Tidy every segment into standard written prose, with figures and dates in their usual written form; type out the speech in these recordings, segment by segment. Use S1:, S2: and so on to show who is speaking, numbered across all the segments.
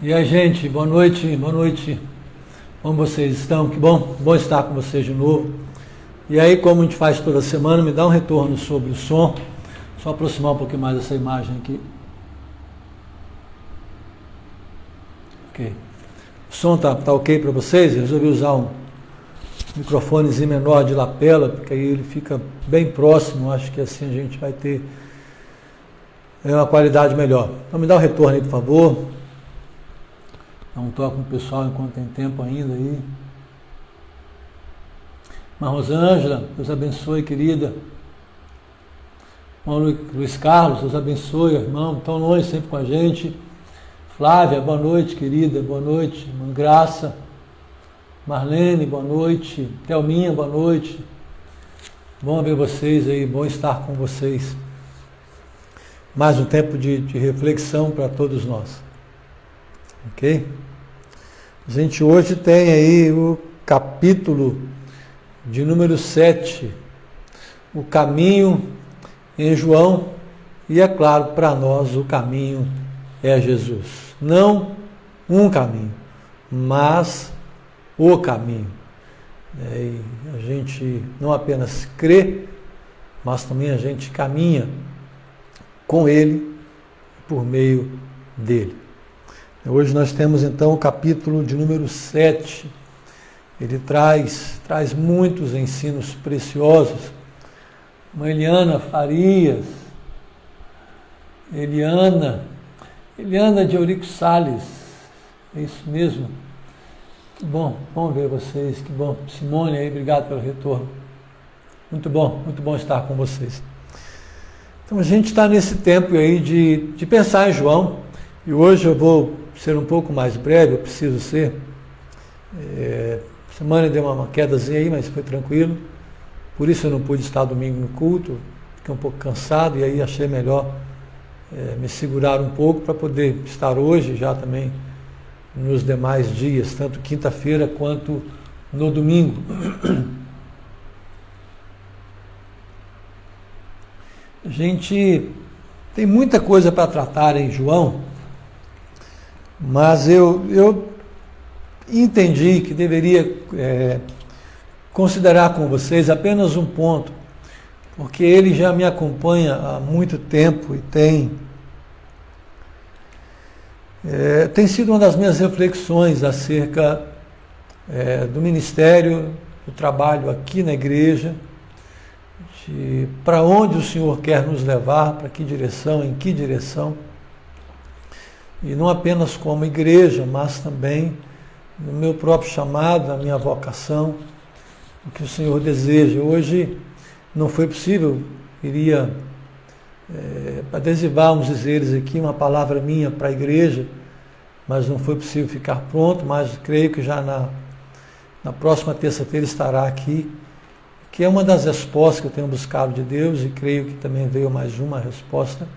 S1: E aí, gente, boa noite, boa noite. Como vocês estão? Que bom estar com vocês de novo. E aí, como a gente faz toda semana, me dá um retorno sobre o som. Só aproximar um pouquinho mais essa imagem aqui. Ok. O som tá ok para vocês? Eu resolvi usar um microfonezinho menor de lapela, porque aí ele fica bem próximo. Acho que assim a gente vai ter uma qualidade melhor. Então me dá um retorno aí, por favor. Dá um toque no pessoal enquanto tem tempo ainda aí. Irmã Rosângela, Deus abençoe, querida. Irmão Luiz Carlos, Deus abençoe, irmão. Tão longe sempre com a gente. Flávia, boa noite, querida. Boa noite. Irmã Graça. Marlene, boa noite. Thelminha, boa noite. Bom ver vocês aí, bom estar com vocês. Mais um tempo de reflexão para todos nós. Ok? A gente hoje tem aí o capítulo de número 7, o caminho em João, e é claro, para nós o caminho é Jesus. Não um caminho, mas o caminho. E a gente não apenas crê, mas também a gente caminha com Ele, por meio dele. Hoje nós temos então o capítulo de número 7. Ele traz muitos ensinos preciosos. Uma Eliana Farias, Eliana de Eurico Salles, é isso mesmo. Que bom ver vocês, que bom. Simone aí, obrigado pelo retorno. Muito bom estar com vocês. Então a gente está nesse tempo aí de pensar em João, e hoje eu vou ser um pouco mais breve, eu preciso ser. Semana deu uma quedazinha aí, mas foi tranquilo. Por isso eu não pude estar domingo no culto, fiquei um pouco cansado e aí achei melhor me segurar um pouco para poder estar hoje já também nos demais dias, tanto quinta-feira quanto no domingo. A gente tem muita coisa para tratar em João, mas eu entendi que deveria considerar com vocês apenas um ponto, porque ele já me acompanha há muito tempo e tem sido uma das minhas reflexões acerca do ministério, do trabalho aqui na igreja, de para onde o Senhor quer nos levar, para que direção, em que direção. E não apenas como igreja, mas também no meu próprio chamado, na minha vocação, o que o Senhor deseja. Hoje não foi possível, iria adesivar, vamos dizer aqui, uma palavra minha para a igreja, mas não foi possível ficar pronto, mas creio que já na próxima terça-feira estará aqui, que é uma das respostas que eu tenho buscado de Deus, e creio que também veio mais uma resposta.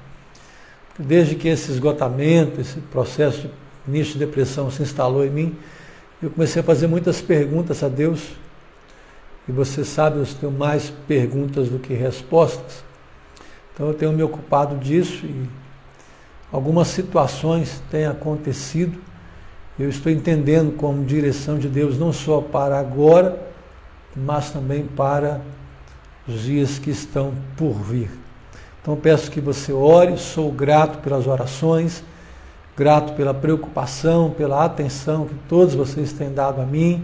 S1: Desde que esse esgotamento, esse processo de início de depressão se instalou em mim, eu comecei a fazer muitas perguntas a Deus, e você sabe, eu tenho mais perguntas do que respostas, então eu tenho me ocupado disso, e algumas situações têm acontecido, eu estou entendendo como direção de Deus, não só para agora, mas também para os dias que estão por vir. Então peço que você ore, sou grato pelas orações, grato pela preocupação, pela atenção que todos vocês têm dado a mim,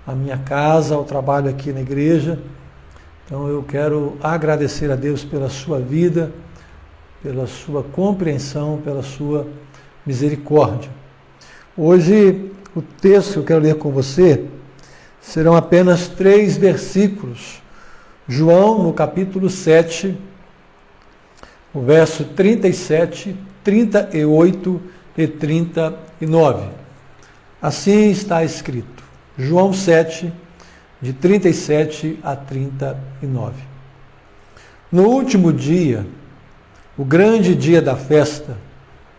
S1: à minha casa, ao trabalho aqui na igreja. Então eu quero agradecer a Deus pela sua vida, pela sua compreensão, pela sua misericórdia. Hoje o texto que eu quero ler com você serão apenas 3 versículos. João, no capítulo 7, o verso 37, 38 e 39. Assim está escrito. João 7, de 37 a 39. No último dia, o grande dia da festa,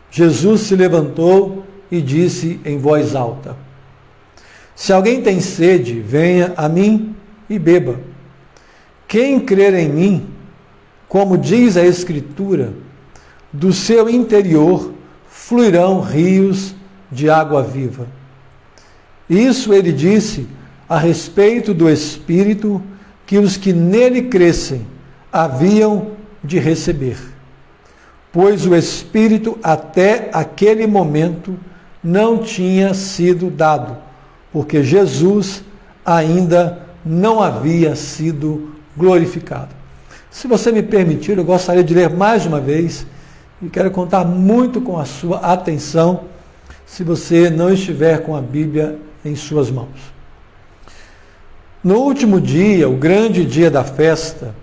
S1: Jesus se levantou e disse em voz alta: Se alguém tem sede, venha a mim e beba. Quem crer em mim, como diz a Escritura, do seu interior fluirão rios de água viva. Isso ele disse a respeito do Espírito que os que nele crescem haviam de receber. Pois o Espírito até aquele momento não tinha sido dado, porque Jesus ainda não havia sido glorificado. Se você me permitir, eu gostaria de ler mais uma vez e quero contar muito com a sua atenção, se você não estiver com a Bíblia em suas mãos. No último dia, o grande dia da festa,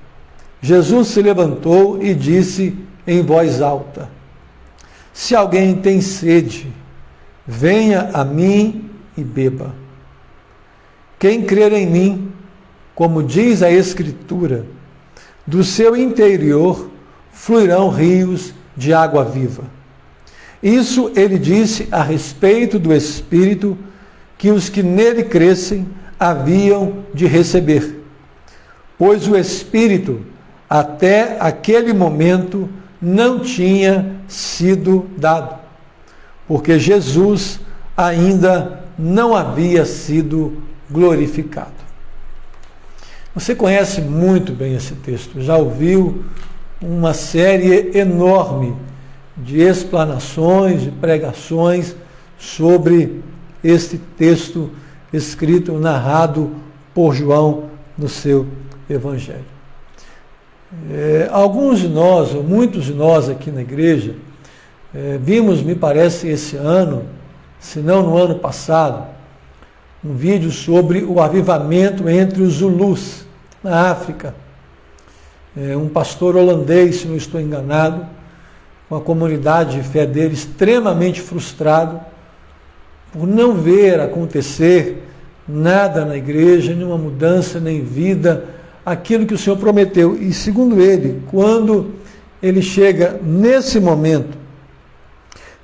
S1: Jesus se levantou e disse em voz alta: se alguém tem sede, venha a mim e beba. Quem crer em mim, como diz a Escritura, do seu interior fluirão rios de água viva. Isso ele disse a respeito do Espírito que os que nele crescem haviam de receber, pois o Espírito até aquele momento não tinha sido dado, porque Jesus ainda não havia sido glorificado. Você conhece muito bem esse texto, já ouviu uma série enorme de explanações, de pregações sobre este texto escrito, narrado por João no seu Evangelho. Alguns de nós, ou muitos de nós aqui na igreja, vimos, me parece, esse ano, se não no ano passado, um vídeo sobre o avivamento entre os Zulus, na África. Um pastor holandês, se não estou enganado, com a comunidade de fé dele extremamente frustrado por não ver acontecer nada na igreja, nenhuma mudança, nem vida, aquilo que o Senhor prometeu. E segundo ele, quando ele chega nesse momento,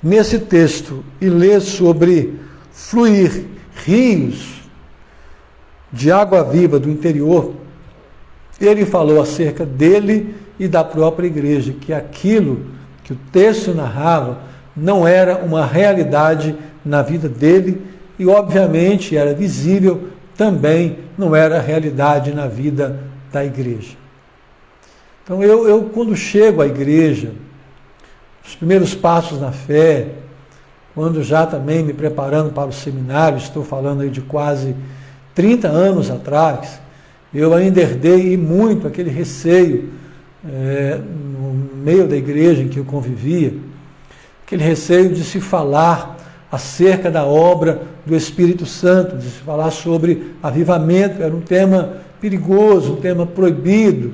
S1: nesse texto, e lê sobre fluir rios de água viva do interior, ele falou acerca dele e da própria igreja, que aquilo que o texto narrava não era uma realidade na vida dele e, obviamente, era visível, também não era realidade na vida da igreja. Então, eu quando chego à igreja, os primeiros passos na fé, quando já também me preparando para o seminário, estou falando aí de quase 30 anos atrás, eu ainda herdei muito aquele receio no meio da igreja em que eu convivia, aquele receio de se falar acerca da obra do Espírito Santo, de se falar sobre avivamento. Era um tema perigoso, um tema proibido,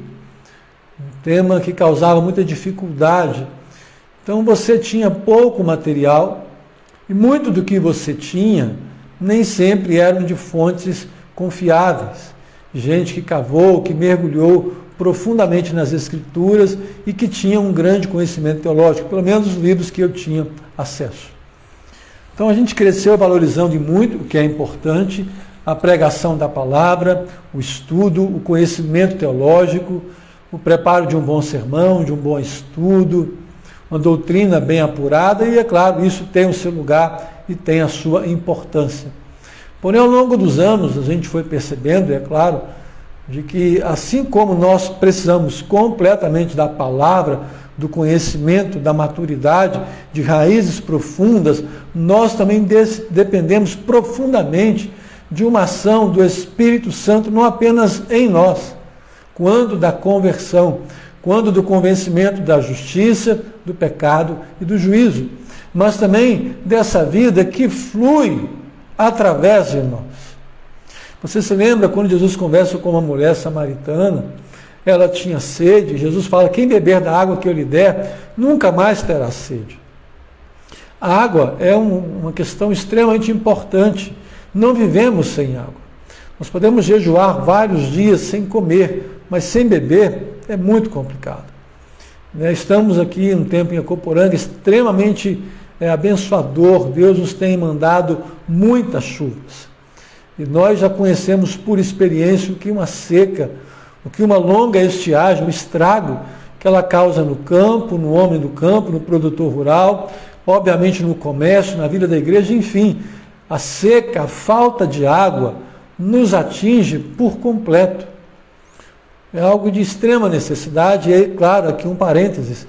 S1: um tema que causava muita dificuldade. Então você tinha pouco material e muito do que você tinha nem sempre eram de fontes confiáveis. Gente que cavou, que mergulhou profundamente nas Escrituras e que tinha um grande conhecimento teológico, pelo menos os livros que eu tinha acesso. Então a gente cresceu valorizando muito o que é importante, a pregação da palavra, o estudo, o conhecimento teológico, o preparo de um bom sermão, de um bom estudo, uma doutrina bem apurada, e é claro, isso tem o seu lugar e tem a sua importância. Porém, ao longo dos anos, a gente foi percebendo, é claro, de que assim como nós precisamos completamente da palavra, do conhecimento, da maturidade, de raízes profundas, nós também dependemos profundamente de uma ação do Espírito Santo, não apenas em nós, quando da conversão, quando do convencimento da justiça, do pecado e do juízo, mas também dessa vida que flui através de nós. Você se lembra quando Jesus conversa com uma mulher samaritana? Ela tinha sede, Jesus fala: quem beber da água que eu lhe der, nunca mais terá sede. A água é uma questão extremamente importante. Não vivemos sem água. Nós podemos jejuar vários dias sem comer, mas sem beber é muito complicado. Estamos aqui um tempo em Acoporanga extremamente abençoador. Deus nos tem mandado muitas chuvas. E nós já conhecemos por experiência o que uma seca, o que uma longa estiagem, o estrago que ela causa no campo, no homem do campo, no produtor rural, obviamente no comércio, na vida da igreja, enfim, a seca, a falta de água nos atinge por completo. É algo de extrema necessidade, e claro, aqui um parênteses,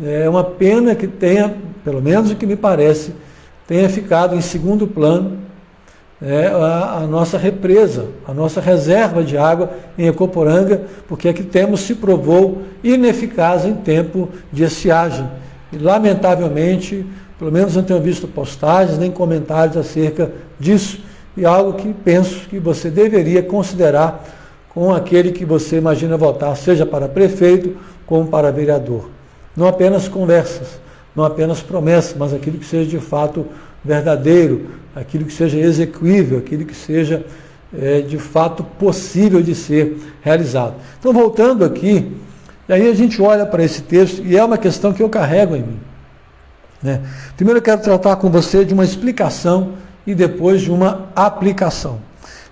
S1: é uma pena que tenha, pelo menos o que me parece, tenha ficado em segundo plano a nossa represa, a nossa reserva de água em Ecoporanga, porque aqui se provou ineficaz em tempo de estiagem. E, lamentavelmente, pelo menos não tenho visto postagens nem comentários acerca disso, e algo que penso que você deveria considerar com aquele que você imagina votar, seja para prefeito como para vereador. Não apenas conversas, não apenas promessas, mas aquilo que seja de fato verdadeiro, aquilo que seja execuível, aquilo que seja de fato possível de ser realizado. Então, voltando aqui, e aí a gente olha para esse texto, e é uma questão que eu carrego em mim. Primeiro eu quero tratar com você de uma explicação e depois de uma aplicação.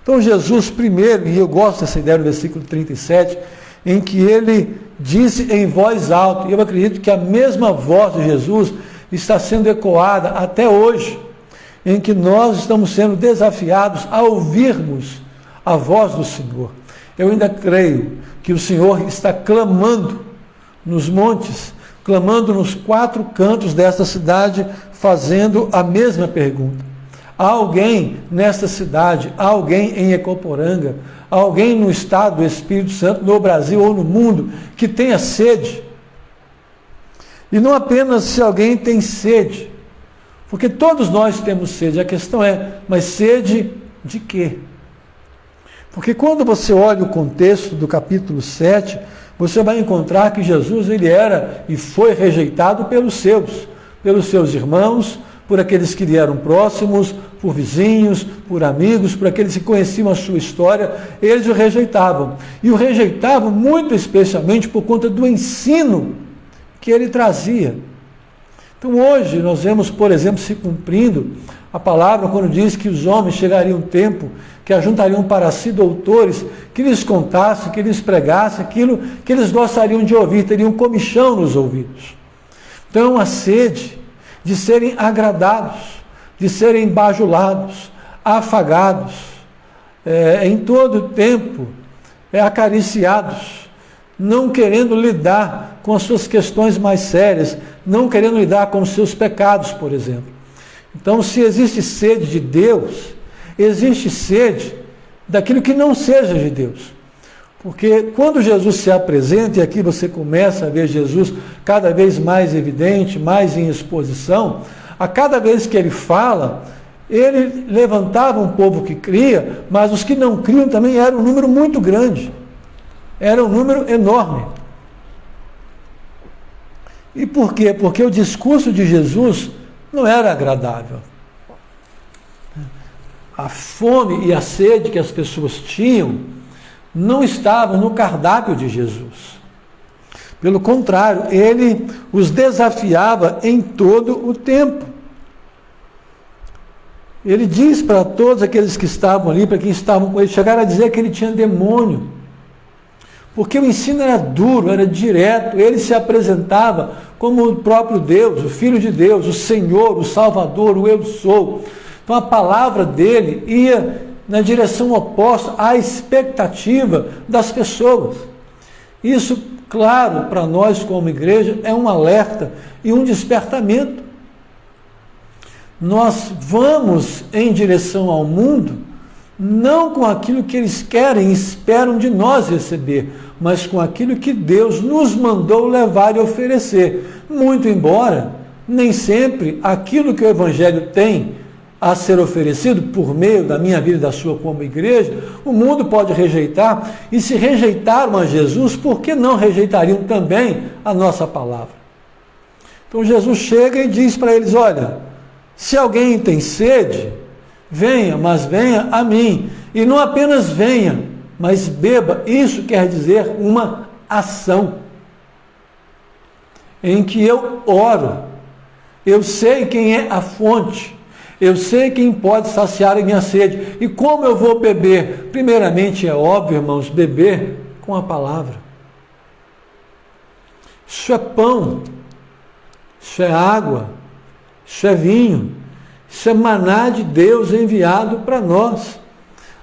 S1: Então Jesus primeiro, e eu gosto dessa ideia do versículo 37, em que ele disse em voz alta, e eu acredito que a mesma voz de Jesus está sendo ecoada até hoje, em que nós estamos sendo desafiados a ouvirmos a voz do Senhor. Eu ainda creio que o Senhor está clamando nos montes, clamando nos 4 cantos desta cidade, fazendo a mesma pergunta. Há alguém nesta cidade, há alguém em Ecoporanga, há alguém no estado do Espírito Santo, no Brasil ou no mundo, que tenha sede? E não apenas se alguém tem sede, porque todos nós temos sede. A questão é, mas sede de quê? Porque quando você olha o contexto do capítulo 7, você vai encontrar que Jesus ele era e foi rejeitado pelos seus irmãos, por aqueles que lhe eram próximos, por vizinhos, por amigos, por aqueles que conheciam a sua história, eles o rejeitavam. E o rejeitavam muito especialmente por conta do ensino que ele trazia. Então hoje nós vemos, por exemplo, se cumprindo a palavra quando diz que os homens chegariam um tempo que ajuntariam para si doutores que lhes contassem, que lhes pregassem aquilo que eles gostariam de ouvir, teriam comichão nos ouvidos. Então a sede de serem agradados, de serem bajulados, afagados, em todo o tempo, acariciados, não querendo lidar com as suas questões mais sérias, não querendo lidar com os seus pecados, por exemplo. Então, se existe sede de Deus, existe sede daquilo que não seja de Deus. Porque quando Jesus se apresenta, e aqui você começa a ver Jesus cada vez mais evidente, mais em exposição, a cada vez que ele fala, ele levantava um povo que cria, mas os que não criam também era um número muito grande. Era um número enorme. E por quê? Porque o discurso de Jesus não era agradável. A fome e a sede que as pessoas tinham não estavam no cardápio de Jesus. Pelo contrário, ele os desafiava em todo o tempo. Ele diz para todos aqueles que estavam ali, para quem estavam com ele, chegaram a dizer que ele tinha demônio. Porque o ensino era duro, era direto, ele se apresentava como o próprio Deus, o Filho de Deus, o Senhor, o Salvador, o Eu Sou. Então a palavra dele ia na direção oposta à expectativa das pessoas. Isso, claro, para nós como igreja é um alerta e um despertamento. Nós vamos em direção ao mundo não com aquilo que eles querem e esperam de nós receber, mas com aquilo que Deus nos mandou levar e oferecer. Muito embora, nem sempre aquilo que o Evangelho tem a ser oferecido por meio da minha vida e da sua como igreja, o mundo pode rejeitar, e se rejeitaram a Jesus, por que não rejeitariam também a nossa palavra? Então Jesus chega e diz para eles, olha, se alguém tem sede, venha, mas venha a mim. E não apenas venha, mas beba. Isso quer dizer uma ação em que eu oro. Eu sei quem é a fonte. Eu sei quem pode saciar a minha sede. E como eu vou beber? Primeiramente, é óbvio, irmãos, beber com a palavra. Isso é pão. Isso é água. Isso é vinho. Isso é maná de Deus enviado para nós.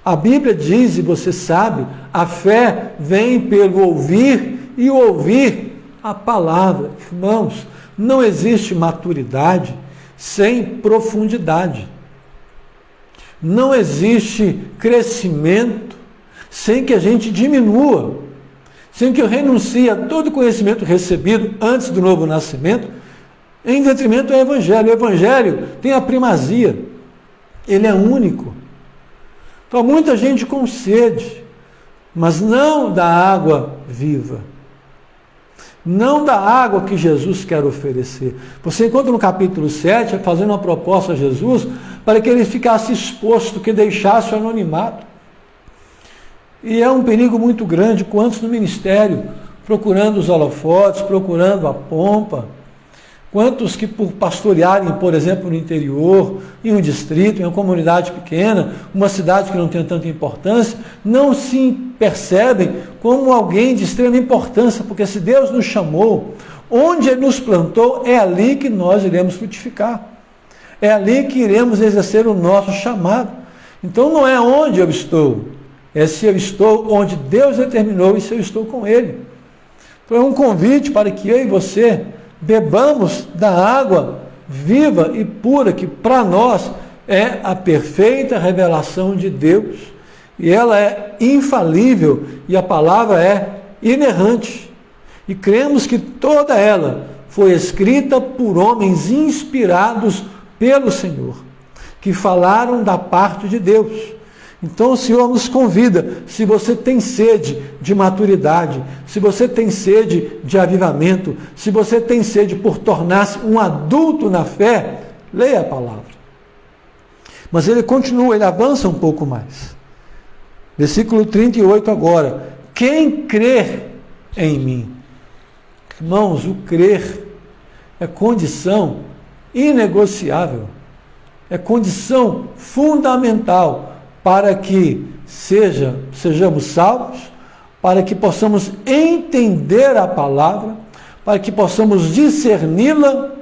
S1: A Bíblia diz, e você sabe, a fé vem pelo ouvir e ouvir a palavra. Irmãos, não existe maturidade sem profundidade. Não existe crescimento sem que a gente diminua, sem que eu renuncie a todo o conhecimento recebido antes do novo nascimento, em detrimento do Evangelho. O Evangelho tem a primazia, ele é único. Então, muita gente com sede, mas não da água viva, não da água que Jesus quer oferecer. Você encontra no capítulo 7, fazendo uma proposta a Jesus, para que ele ficasse exposto, que deixasse o anonimato. E é um perigo muito grande, quantos no ministério, procurando os holofotes, procurando a pompa, quantos que por pastorearem, por exemplo, no interior, em um distrito, em uma comunidade pequena, uma cidade que não tem tanta importância, não se percebem como alguém de extrema importância, porque se Deus nos chamou, onde Ele nos plantou, é ali que nós iremos frutificar. É ali que iremos exercer o nosso chamado. Então não é onde eu estou, é se eu estou onde Deus determinou e se eu estou com Ele. Então é um convite para que eu e você bebamos da água viva e pura, que para nós é a perfeita revelação de Deus. E ela é infalível e a palavra é inerrante. E cremos que toda ela foi escrita por homens inspirados pelo Senhor, que falaram da parte de Deus. Então o Senhor nos convida, se você tem sede de maturidade, se você tem sede de avivamento, se você tem sede por tornar-se um adulto na fé, leia a palavra. Mas ele continua, ele avança um pouco mais. Versículo 38 agora. Quem crer em mim? Irmãos, o crer é condição inegociável, é condição fundamental para que sejamos salvos, para que possamos entender a palavra, para que possamos discerni-la,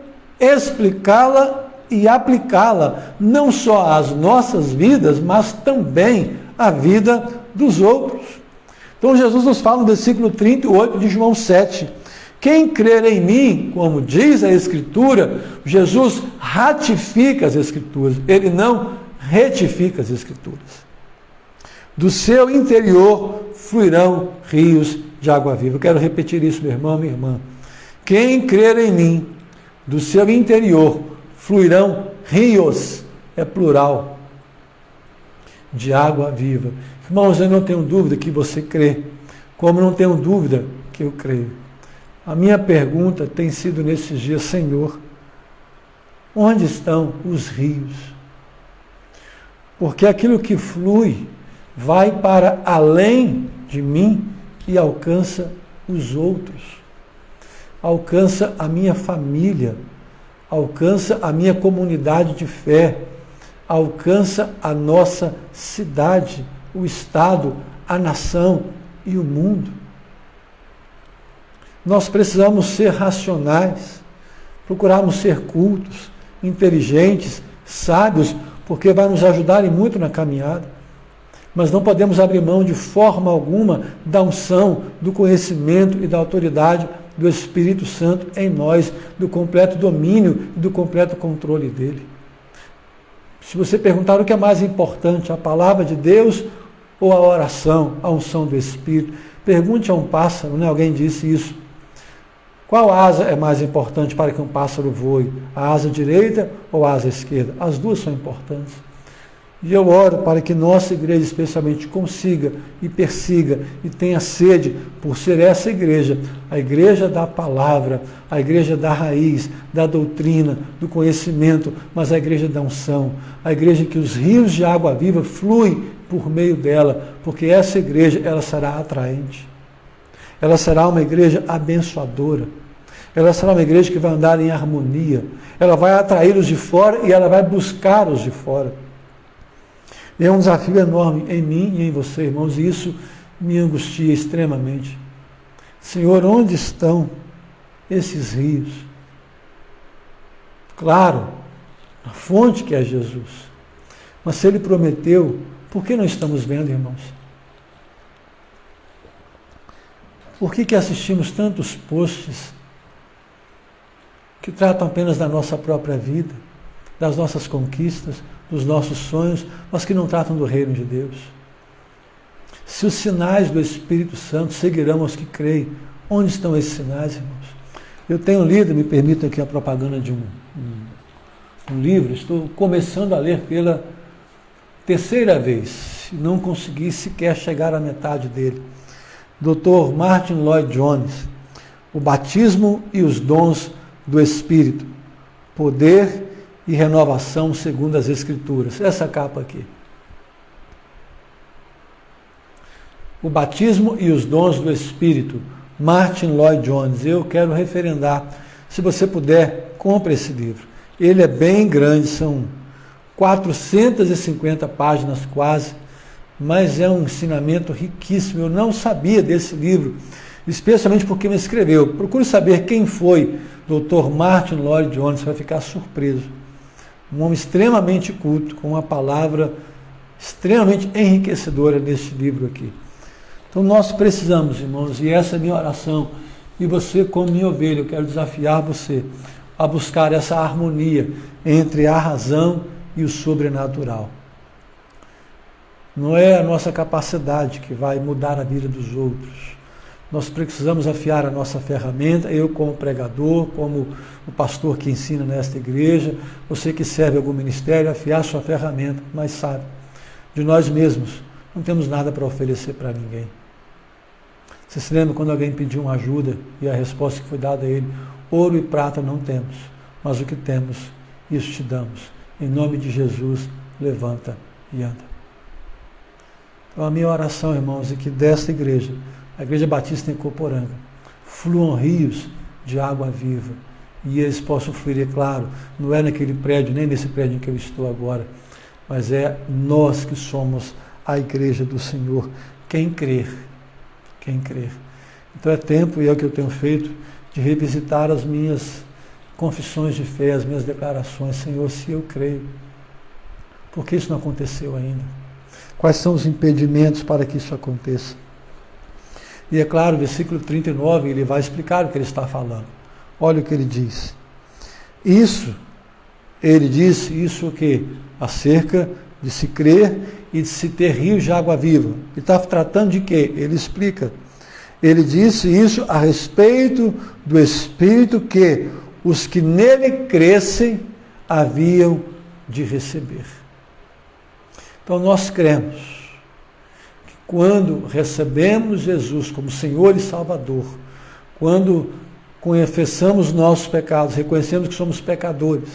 S1: explicá-la e aplicá-la, não só às nossas vidas, mas também à vida dos outros. Então Jesus nos fala no versículo 38 de João 7, quem crer em mim, como diz a Escritura, Jesus ratifica as Escrituras, ele não retifica as Escrituras. Do seu interior fluirão rios de água viva. Eu quero repetir isso, meu irmão, minha irmã. Quem crer em mim, do seu interior fluirão rios, é plural, de água viva. Irmãos, eu não tenho dúvida que você crê, como não tenho dúvida que eu creio. A minha pergunta tem sido nesses dias, Senhor, onde estão os rios? Porque aquilo que flui vai para além de mim e alcança os outros. Alcança a minha família, alcança a minha comunidade de fé, alcança a nossa cidade, o estado, a nação e o mundo. Nós precisamos ser racionais, procurarmos ser cultos, inteligentes, sábios, porque vai nos ajudar muito na caminhada. Mas não podemos abrir mão de forma alguma da unção, do conhecimento e da autoridade do Espírito Santo em nós, do completo domínio e do completo controle dele. Se você perguntar o que é mais importante, a palavra de Deus ou a oração, a unção do Espírito, pergunte a um pássaro, né? Alguém disse isso. Qual asa é mais importante para que um pássaro voe? A asa direita ou a asa esquerda? As duas são importantes. E eu oro para que nossa igreja especialmente consiga e persiga e tenha sede por ser essa igreja, a igreja da palavra, a igreja da raiz, da doutrina, do conhecimento, mas a igreja da unção, a igreja que os rios de água viva fluem por meio dela, porque essa igreja ela será atraente. Ela será uma igreja abençoadora. Ela será uma igreja que vai andar em harmonia. Ela vai atrair os de fora e ela vai buscar os de fora. É um desafio enorme em mim e em você, irmãos, e isso me angustia extremamente. Senhor, onde estão esses rios? Claro, a fonte que é Jesus. Mas se Ele prometeu, por que não estamos vendo, irmãos? Por que assistimos tantos posts que tratam apenas da nossa própria vida, das nossas conquistas, dos nossos sonhos, mas que não tratam do reino de Deus? Se os sinais do Espírito Santo seguirão os que creem, onde estão esses sinais, irmãos? Eu tenho lido, me permitam aqui a propaganda de um livro, estou começando a ler pela terceira vez, e não consegui sequer chegar à metade dele. Dr. Martin Lloyd Jones, O Batismo e os Dons do Espírito, Poder e Renovação segundo as Escrituras. Essa capa aqui. O Batismo e os Dons do Espírito, Martin Lloyd Jones. Eu quero referendar. Se você puder, compre esse livro. Ele é bem grande, são 450 páginas quase, mas é um ensinamento riquíssimo. Eu não sabia desse livro, especialmente porque me escreveu. Procure saber quem foi Dr. Martin Lloyd Jones, você vai ficar surpreso. Um homem extremamente culto, com uma palavra extremamente enriquecedora neste livro aqui. Então nós precisamos, irmãos, e essa é a minha oração, e você como minha ovelha, eu quero desafiar você a buscar essa harmonia entre a razão e o sobrenatural. Não é a nossa capacidade que vai mudar a vida dos outros. Nós precisamos afiar a nossa ferramenta, eu como pregador, como o pastor que ensina nesta igreja, você que serve algum ministério, afiar sua ferramenta, mas sabe, de nós mesmos, não temos nada para oferecer para ninguém. Você se lembra quando alguém pediu uma ajuda e a resposta que foi dada a ele, ouro e prata não temos, mas o que temos, isso te damos. Em nome de Jesus, levanta e anda. Então a minha oração, irmãos, é que desta igreja, a Igreja Batista em Coporanga, fluam rios de água viva, e eles possam fluir, é claro, não é naquele prédio, nem nesse prédio em que eu estou agora, mas é nós que somos a igreja do Senhor, quem crer. Quem crer. Então é tempo, e é o que eu tenho feito, de revisitar as minhas confissões de fé, as minhas declarações. Senhor, se eu creio, por que isso não aconteceu ainda? Quais são os impedimentos para que isso aconteça? E é claro, o versículo 39, ele vai explicar o que ele está falando. Olha o que ele diz. Isso, ele disse, isso o quê? Acerca de se crer e de se ter rios de água viva. Ele está tratando de quê? Ele explica. Ele disse isso a respeito do Espírito que os que nele crescem haviam de receber. Então nós cremos que quando recebemos Jesus como Senhor e Salvador, quando confessamos nossos pecados, reconhecemos que somos pecadores,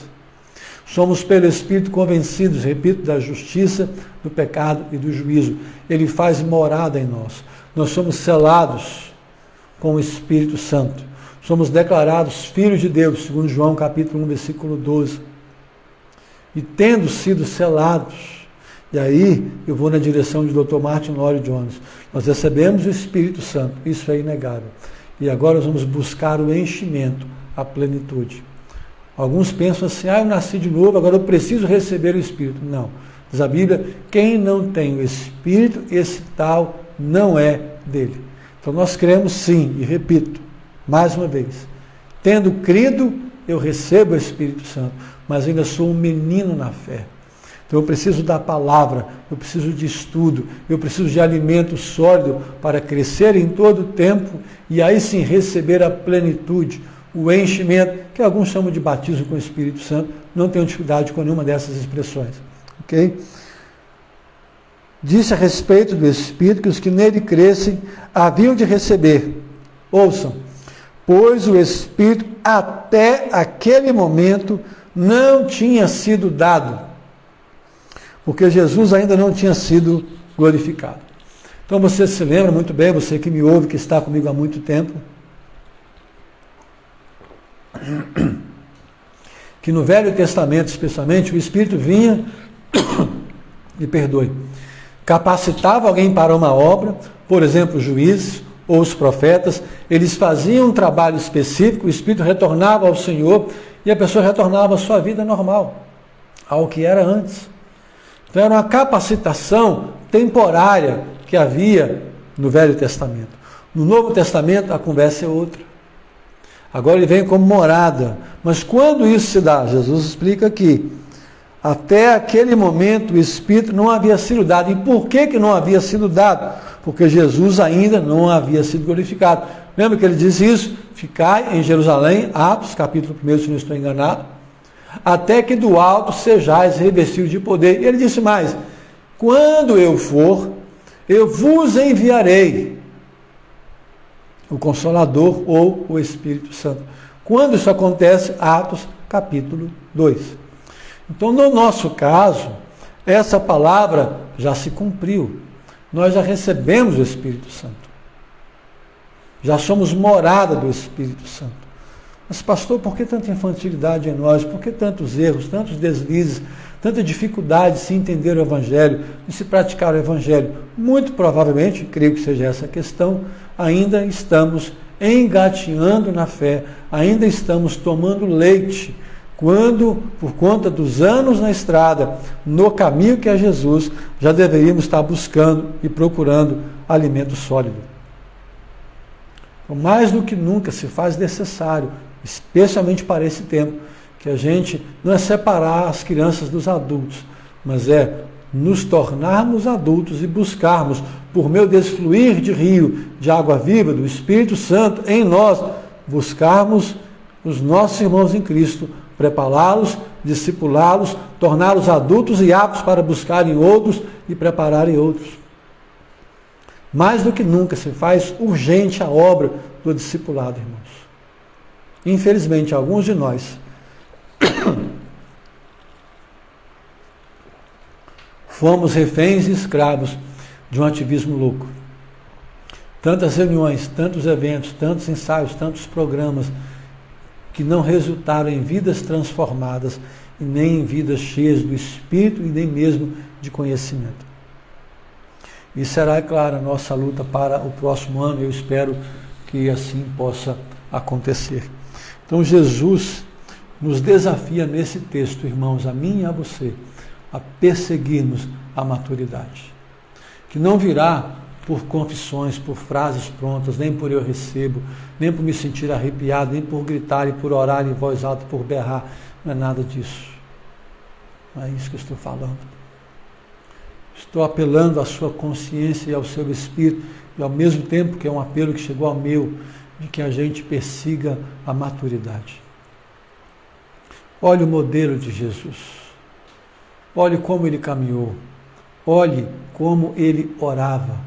S1: somos pelo Espírito convencidos, repito, da justiça, do pecado e do juízo. Ele faz morada em nós. Nós somos selados com o Espírito Santo. Somos declarados filhos de Deus, segundo João capítulo 1, versículo 12. E tendo sido selados, e aí eu vou na direção de Dr. Martin Lloyd Jones, nós recebemos o Espírito Santo, isso é inegável. E agora nós vamos buscar o enchimento, a plenitude. Alguns pensam assim, eu nasci de novo, agora eu preciso receber o Espírito. Não. Diz a Bíblia, quem não tem o Espírito, esse tal não é dele. Então nós cremos sim, e repito, mais uma vez, tendo crido, eu recebo o Espírito Santo, mas ainda sou um menino na fé. Então eu preciso da palavra, eu preciso de estudo, eu preciso de alimento sólido para crescer em todo o tempo e aí sim receber a plenitude, o enchimento, que alguns chamam de batismo com o Espírito Santo, não tenho dificuldade com nenhuma dessas expressões. Ok? Disse a respeito do Espírito que os que nele crescem haviam de receber. Ouçam, pois o Espírito até aquele momento não tinha sido dado, porque Jesus ainda não tinha sido glorificado. Então você se lembra muito bem, você que me ouve, que está comigo há muito tempo, que no Velho Testamento, especialmente, o Espírito vinha, me perdoe, capacitava alguém para uma obra, por exemplo, os juízes ou os profetas, eles faziam um trabalho específico, o Espírito retornava ao Senhor e a pessoa retornava à sua vida normal. ao que era antes. Então era uma capacitação temporária que havia no Velho Testamento. No Novo Testamento a conversa é outra. Agora ele vem como morada. Mas quando isso se dá? Jesus explica aqui. Até aquele momento o Espírito não havia sido dado. E por que não havia sido dado? Porque Jesus ainda não havia sido glorificado. Lembra que ele diz isso? Ficai em Jerusalém, Atos, capítulo 1, se não estou enganado, até que do alto sejais revestidos de poder. E ele disse mais, quando eu for, eu vos enviarei o Consolador ou o Espírito Santo. Quando isso acontece? Atos, capítulo 2. Então, no nosso caso, essa palavra já se cumpriu. Nós já recebemos o Espírito Santo. Já somos morada do Espírito Santo. Mas, pastor, por que tanta infantilidade em nós? Por que tantos erros, tantos deslizes, tanta dificuldade de se entender o Evangelho, de se praticar o Evangelho? Muito provavelmente, creio que seja essa a questão, ainda estamos engateando na fé, ainda estamos tomando leite, quando, por conta dos anos na estrada, no caminho que é Jesus, já deveríamos estar buscando e procurando alimento sólido. Mais do que nunca se faz necessário, especialmente para esse tempo, que a gente não é separar as crianças dos adultos, mas é nos tornarmos adultos e buscarmos, por meio desse fluir de rio, de água viva, do Espírito Santo em nós, buscarmos os nossos irmãos em Cristo, prepará-los, discipulá-los, torná-los adultos e aptos para buscarem outros e prepararem outros. Mais do que nunca se faz urgente a obra do discipulado, irmãos. Infelizmente, alguns de nós fomos reféns e escravos de um ativismo louco. Tantas reuniões, tantos eventos, tantos ensaios, tantos programas que não resultaram em vidas transformadas e nem em vidas cheias do Espírito e nem mesmo de conhecimento. E será, é claro, a nossa luta para o próximo ano. Eu espero que assim possa acontecer. Então Jesus nos desafia nesse texto, irmãos, a mim e a você, a perseguirmos a maturidade. Que não virá por confissões, por frases prontas, nem por eu recebo, nem por me sentir arrepiado, nem por gritar e por orar em voz alta, por berrar. Não é nada disso. Não é isso que eu estou falando. Estou apelando à sua consciência e ao seu espírito, e ao mesmo tempo que é um apelo que chegou ao meu, de que a gente persiga a maturidade. Olhe o modelo de Jesus. Olhe como ele caminhou. Olhe como ele orava.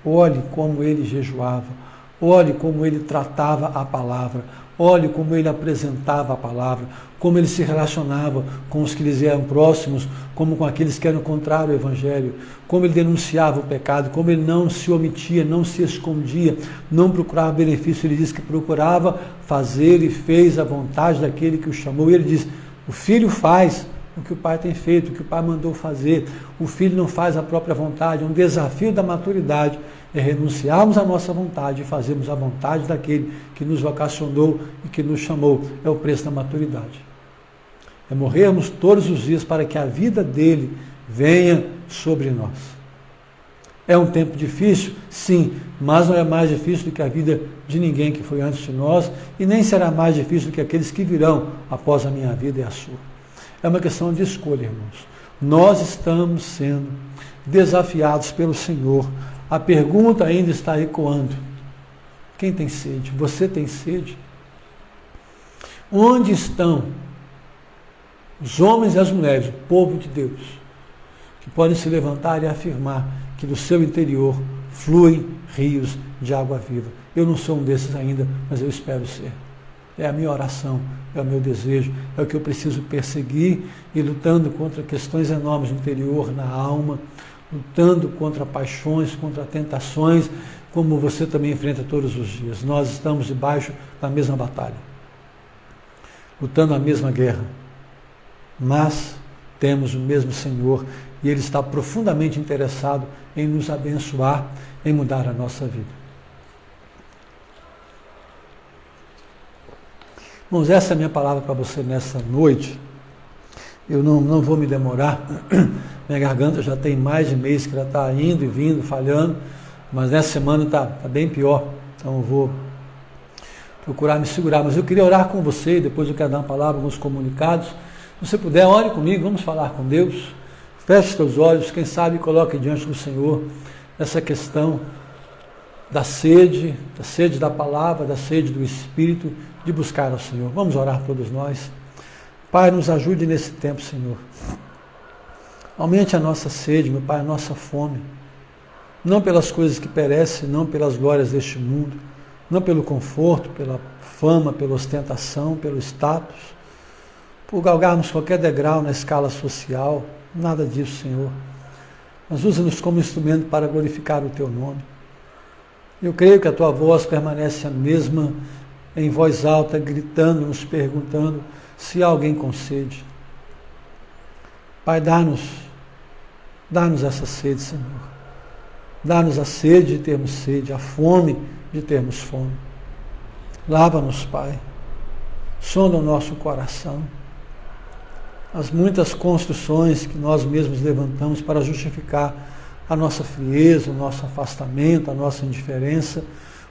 S1: Olhe como ele jejuava. Olhe como ele tratava a palavra. Olhe como ele apresentava a palavra. Como ele se relacionava com os que lhes eram próximos, como com aqueles que eram contrários ao Evangelho. Como ele denunciava o pecado. Como ele não se omitia, não se escondia, não procurava benefício. Ele diz que procurava fazer e fez a vontade daquele que o chamou. E ele diz, o filho faz o que o pai tem feito, o que o pai mandou fazer. O filho não faz a própria vontade. Um desafio da maturidade é renunciarmos à nossa vontade e fazermos a vontade daquele que nos vocacionou e que nos chamou. É o preço da maturidade. É morrermos todos os dias para que a vida dele venha sobre nós. É um tempo difícil? Sim, mas não é mais difícil do que a vida de ninguém que foi antes de nós e nem será mais difícil do que aqueles que virão após a minha vida e a sua. É uma questão de escolha, irmãos. Nós estamos sendo desafiados pelo Senhor. A pergunta ainda está ecoando. Quem tem sede? Você tem sede? Onde estão os homens e as mulheres, o povo de Deus, que podem se levantar e afirmar que do seu interior fluem rios de água viva? Eu não sou um desses ainda, mas eu espero ser. É a minha oração, é o meu desejo, é o que eu preciso perseguir e lutando contra questões enormes no interior, na alma, lutando contra paixões, contra tentações, como você também enfrenta todos os dias. Nós estamos debaixo da mesma batalha, lutando a mesma guerra, mas temos o mesmo Senhor e Ele está profundamente interessado em nos abençoar, em mudar a nossa vida. Irmãos, essa é a minha palavra para você nessa noite. Eu não vou me demorar, minha garganta já tem mais de mês que ela está indo e vindo, falhando, mas nessa semana está bem pior, então eu vou procurar me segurar. Mas eu queria orar com você, depois eu quero dar uma palavra, alguns comunicados. Se você puder, ore comigo, vamos falar com Deus. Feche os teus olhos, quem sabe coloque diante do Senhor essa questão da sede da palavra, da sede do Espírito, de buscar ao Senhor. Vamos orar todos nós. Pai, nos ajude nesse tempo, Senhor. Aumente a nossa sede, meu Pai, a nossa fome. Não pelas coisas que perecem, não pelas glórias deste mundo, não pelo conforto, pela fama, pela ostentação, pelo status, por galgarmos qualquer degrau na escala social, nada disso, Senhor. Mas usa-nos como instrumento para glorificar o Teu nome. Eu creio que a Tua voz permanece a mesma, em voz alta, gritando, nos perguntando se há alguém com sede. Pai, dá-nos essa sede, Senhor. Dá-nos a sede de termos sede, a fome de termos fome. Lava-nos, Pai. Sonda o nosso coração. As muitas construções que nós mesmos levantamos para justificar a nossa frieza, o nosso afastamento, a nossa indiferença,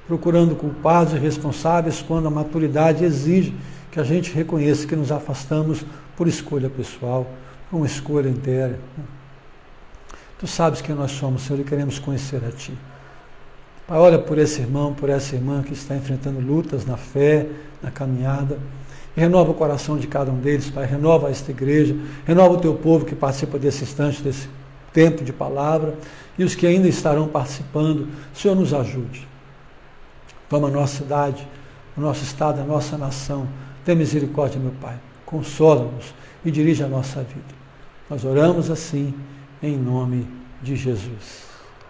S1: procurando culpados e responsáveis quando a maturidade exige que a gente reconheça que nos afastamos por escolha pessoal, por uma escolha inteira. Tu sabes quem nós somos, Senhor, e queremos conhecer a Ti. Pai, olha por esse irmão, por essa irmã que está enfrentando lutas na fé, na caminhada, e renova o coração de cada um deles, Pai, renova esta igreja, renova o Teu povo que participa desse instante, desse tempo de palavra, e os que ainda estarão participando, Senhor, nos ajude. Toma a nossa cidade, o nosso estado, a nossa nação, tenha misericórdia, meu Pai, consola-nos e dirige a nossa vida. Nós oramos assim, em nome de Jesus.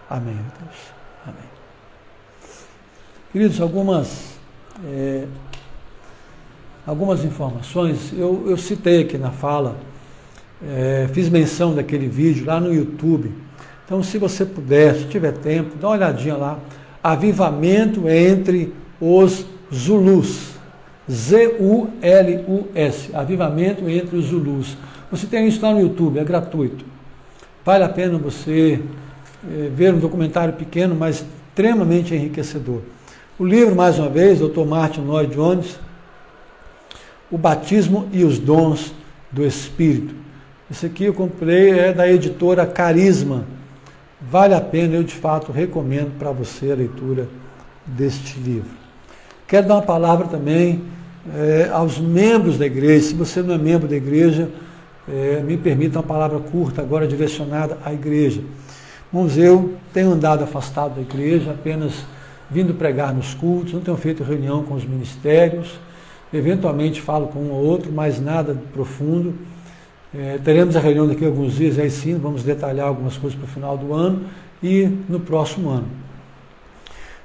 S1: Amém, Deus. Amém. Queridos, algumas informações, eu citei aqui na fala, fiz menção daquele vídeo lá no YouTube. Então, se você puder, se tiver tempo, dá uma olhadinha lá. Avivamento entre os Zulus. Z-U-L-U-S. Avivamento entre os Zulus. Você tem isso lá no YouTube, é gratuito. Vale a pena você ver um documentário pequeno, mas extremamente enriquecedor. O livro, mais uma vez, Dr. Martin Lloyd Jones, O Batismo e os Dons do Espírito. Esse aqui eu comprei, é da editora Carisma. Vale a pena, eu de fato recomendo para você a leitura deste livro. Quero dar uma palavra também aos membros da igreja. Se você não é membro da igreja, me permita uma palavra curta agora direcionada à igreja. Irmãos, eu tenho andado afastado da igreja, apenas vindo pregar nos cultos, não tenho feito reunião com os ministérios, eventualmente falo com um ou outro, mas nada profundo. Teremos a reunião daqui a alguns dias, aí sim, vamos detalhar algumas coisas para o final do ano e no próximo ano.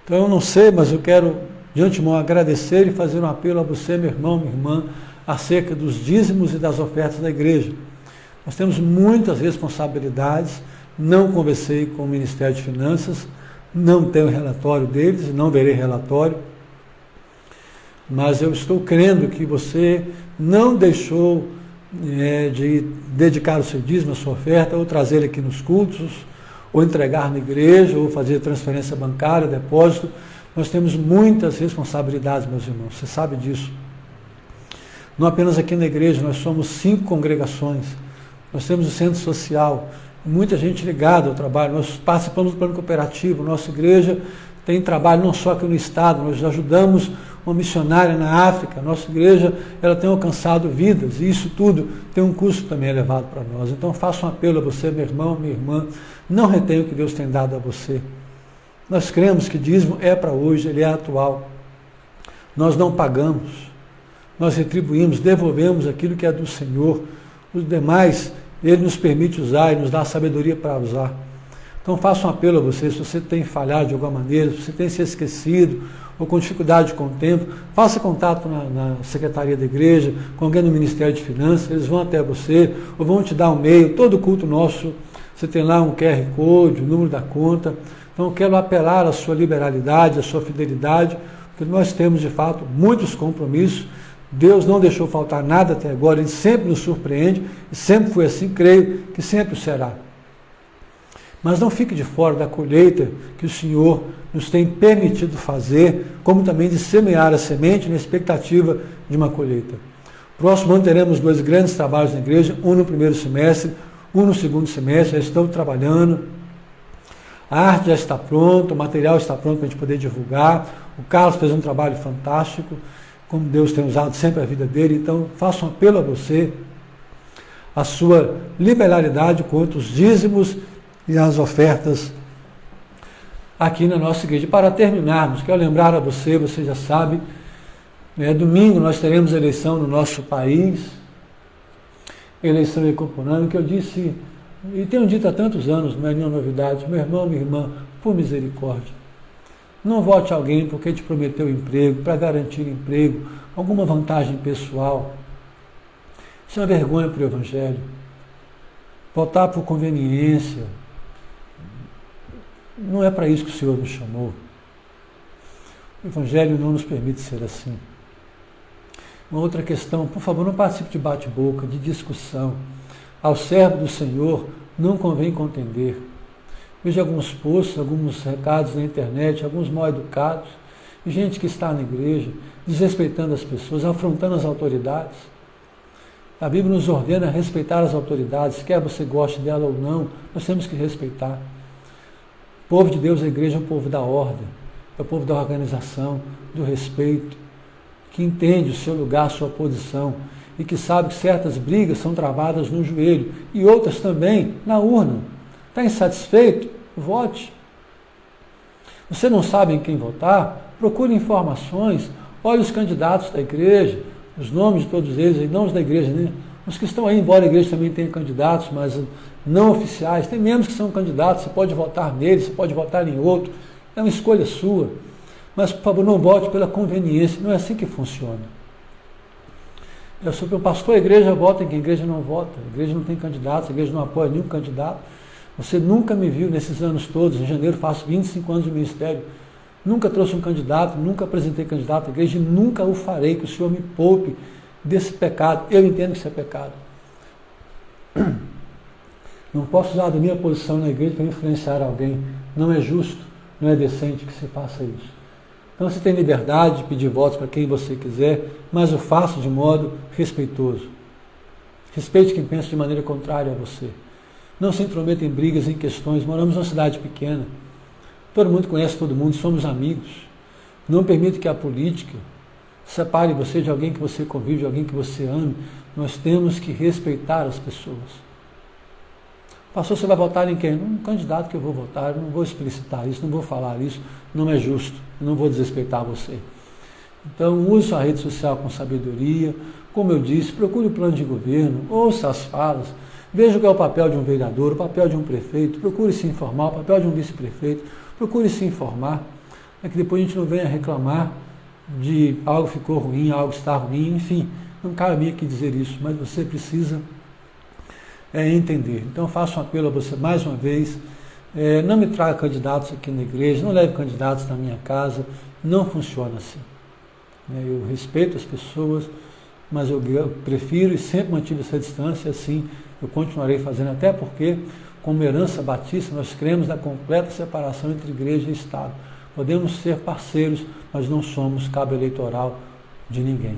S1: Então eu não sei, mas eu quero de antemão agradecer e fazer um apelo a você, meu irmão, minha irmã, acerca dos dízimos e das ofertas da igreja. Nós temos muitas responsabilidades, não conversei com o Ministério de Finanças, não tenho relatório deles, não verei relatório, mas eu estou crendo que você não deixou de dedicar o seu dízimo, a sua oferta, ou trazer ele aqui nos cultos, ou entregar na igreja, ou fazer transferência bancária, depósito. Nós temos muitas responsabilidades, meus irmãos, você sabe disso. Não apenas aqui na igreja, nós somos 5 congregações, nós temos o centro social, muita gente ligada ao trabalho, nós participamos do plano cooperativo, nossa igreja tem trabalho não só aqui no estado, nós ajudamos uma missionária na África, nossa igreja ela tem alcançado vidas, e isso tudo tem um custo também elevado para nós. Então faço um apelo a você, meu irmão, minha irmã, não retenha o que Deus tem dado a você. Nós cremos que dízimo é para hoje, ele é atual. Nós não pagamos, nós retribuímos, devolvemos aquilo que é do Senhor. Os demais, Ele nos permite usar e nos dá a sabedoria para usar. Então faço um apelo a você, se você tem falhado de alguma maneira, se você tem se esquecido, ou com dificuldade com o tempo, faça contato na secretaria da igreja, com alguém no Ministério de Finanças, eles vão até você, ou vão te dar um e-mail, todo culto nosso, você tem lá um QR Code, o número da conta. Então eu quero apelar à sua liberalidade, à sua fidelidade, porque nós temos de fato muitos compromissos Deus não deixou faltar nada até agora, Ele sempre nos surpreende, e sempre foi assim, creio que sempre será. Mas não fique de fora da colheita que o Senhor nos tem permitido fazer, como também de semear a semente na expectativa de uma colheita. Próximo ano teremos 2 grandes trabalhos na igreja, um no primeiro semestre, um no segundo semestre, já estamos trabalhando. A arte já está pronta, o material está pronto para a gente poder divulgar. O Carlos fez um trabalho fantástico, como Deus tem usado sempre a vida dele. Então, faço um apelo a você, a sua liberalidade quanto aos dízimos e as ofertas aqui na nossa igreja. Para terminarmos, quero lembrar a você, você já sabe, domingo nós teremos eleição no nosso país, eleição econômica, que eu disse, e tenho dito há tantos anos, não é nenhuma novidade, meu irmão, minha irmã, por misericórdia, não vote alguém porque te prometeu emprego, para garantir emprego, alguma vantagem pessoal. Isso é uma vergonha para o Evangelho. Votar por conveniência, não é para isso que o Senhor nos chamou. O Evangelho não nos permite ser assim. Uma outra questão, por favor, não participe de bate-boca, de discussão. Ao servo do Senhor não convém contender. Veja alguns posts, alguns recados na internet, alguns mal educados, gente que está na igreja, desrespeitando as pessoas, afrontando as autoridades. A Bíblia nos ordena a respeitar as autoridades, quer você goste dela ou não, nós temos que respeitar. O povo de Deus, a igreja, é um povo da ordem, é o povo da organização, do respeito, que entende o seu lugar, a sua posição, e que sabe que certas brigas são travadas no joelho, e outras também na urna. Está insatisfeito? Vote. Você não sabe em quem votar? Procure informações, olhe os candidatos da igreja, os nomes de todos eles, e não os da igreja, né? Os que estão aí, embora a igreja também tenha candidatos, mas não oficiais, tem membros que são candidatos, você pode votar neles, você pode votar em outro, é uma escolha sua. Mas, por favor, não vote pela conveniência, não é assim que funciona. Eu sou o pastor, a igreja vota em quem a igreja não vota, a igreja não tem candidatos, a igreja não apoia nenhum candidato. Você nunca me viu nesses anos todos, em janeiro faço 25 anos de ministério, nunca trouxe um candidato, nunca apresentei candidato à igreja e nunca o farei, que o Senhor me poupe desse pecado. Eu entendo que isso é pecado. Não posso usar da minha posição na igreja para influenciar alguém. Não é justo, não é decente que se faça isso. Então você tem liberdade de pedir votos para quem você quiser, mas o faça de modo respeitoso. Respeite quem pensa de maneira contrária a você. Não se intrometa em brigas, em questões. Moramos numa cidade pequena. Todo mundo conhece todo mundo, somos amigos. Não permita que a política separe você de alguém que você convive, de alguém que você ame. Nós temos que respeitar as pessoas. Pastor, você vai votar em quem? Um candidato que eu vou votar, eu não vou explicitar isso, não vou falar isso, não é justo, eu não vou desrespeitar você. Então, use sua rede social com sabedoria, como eu disse, procure o plano de governo, ouça as falas, veja qual é o papel de um vereador, o papel de um prefeito, procure se informar, o papel de um vice-prefeito, procure se informar, para que depois a gente não venha reclamar de algo ficou ruim, algo está ruim, enfim, não cabe a mim aqui dizer isso, mas você precisa entender. Então faço um apelo a você mais uma vez, não me traga candidatos aqui na igreja, não leve candidatos na minha casa, não funciona assim. Eu respeito as pessoas, mas eu prefiro e sempre mantive essa distância, assim eu continuarei fazendo, até porque, como herança batista, nós cremos na completa separação entre igreja e Estado. Podemos ser parceiros, mas não somos cabo eleitoral de ninguém.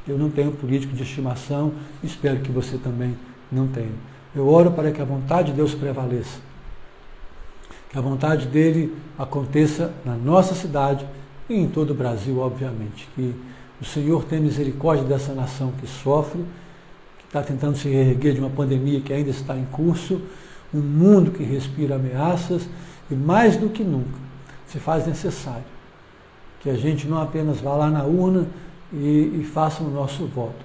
S1: Eu não tenho político de estimação, espero que você também não tenha. Eu oro para que a vontade de Deus prevaleça, que a vontade dele aconteça na nossa cidade e em todo o Brasil, obviamente. Que o Senhor tenha misericórdia dessa nação que sofre, que está tentando se reerguer de uma pandemia que ainda está em curso, um mundo que respira ameaças e, mais do que nunca, se faz necessário que a gente não apenas vá lá na urna e faça o nosso voto,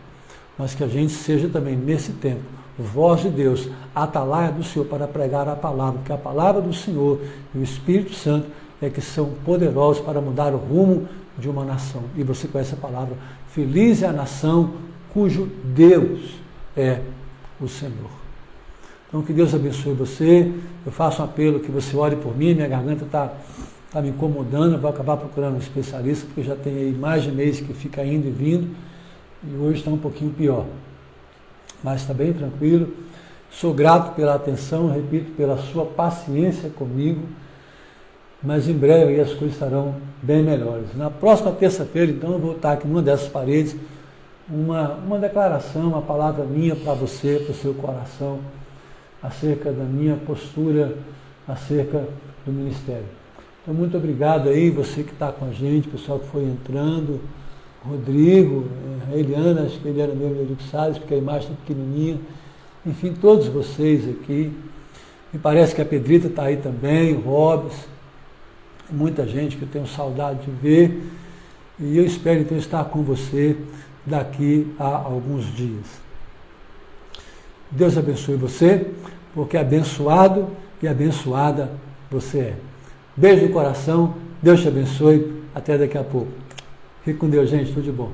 S1: mas que a gente seja também, nesse tempo, voz de Deus, atalaia do Senhor para pregar a palavra, porque a palavra do Senhor e o Espírito Santo é que são poderosos para mudar o rumo de uma nação. E você conhece a palavra, feliz é a nação cujo Deus é o Senhor. Então que Deus abençoe você, eu faço um apelo que você ore por mim, minha garganta está me incomodando, eu vou acabar procurando um especialista, porque já tem aí mais de mês que fica indo e vindo, e hoje está um pouquinho pior. Mas está bem tranquilo. Sou grato pela atenção, repito, pela sua paciência comigo, mas em breve as coisas estarão bem melhores. Na próxima terça-feira, então, eu vou estar aqui numa dessas paredes, uma declaração, uma palavra minha para você, para o seu coração, acerca da minha postura, acerca do ministério. Então, muito obrigado aí, você que está com a gente, pessoal que foi entrando, Rodrigo, a Eliana, acho que a Eliana mesmo, Eurico Salles, porque a imagem está pequenininha, enfim, todos vocês aqui. Me parece que a Pedrita está aí também, o Robes, muita gente que eu tenho saudade de ver, e eu espero então estar com você daqui a alguns dias. Deus abençoe você, porque abençoado e abençoada você é. Beijo no coração, Deus te abençoe, até daqui a pouco. Fique com Deus, gente, tudo de bom.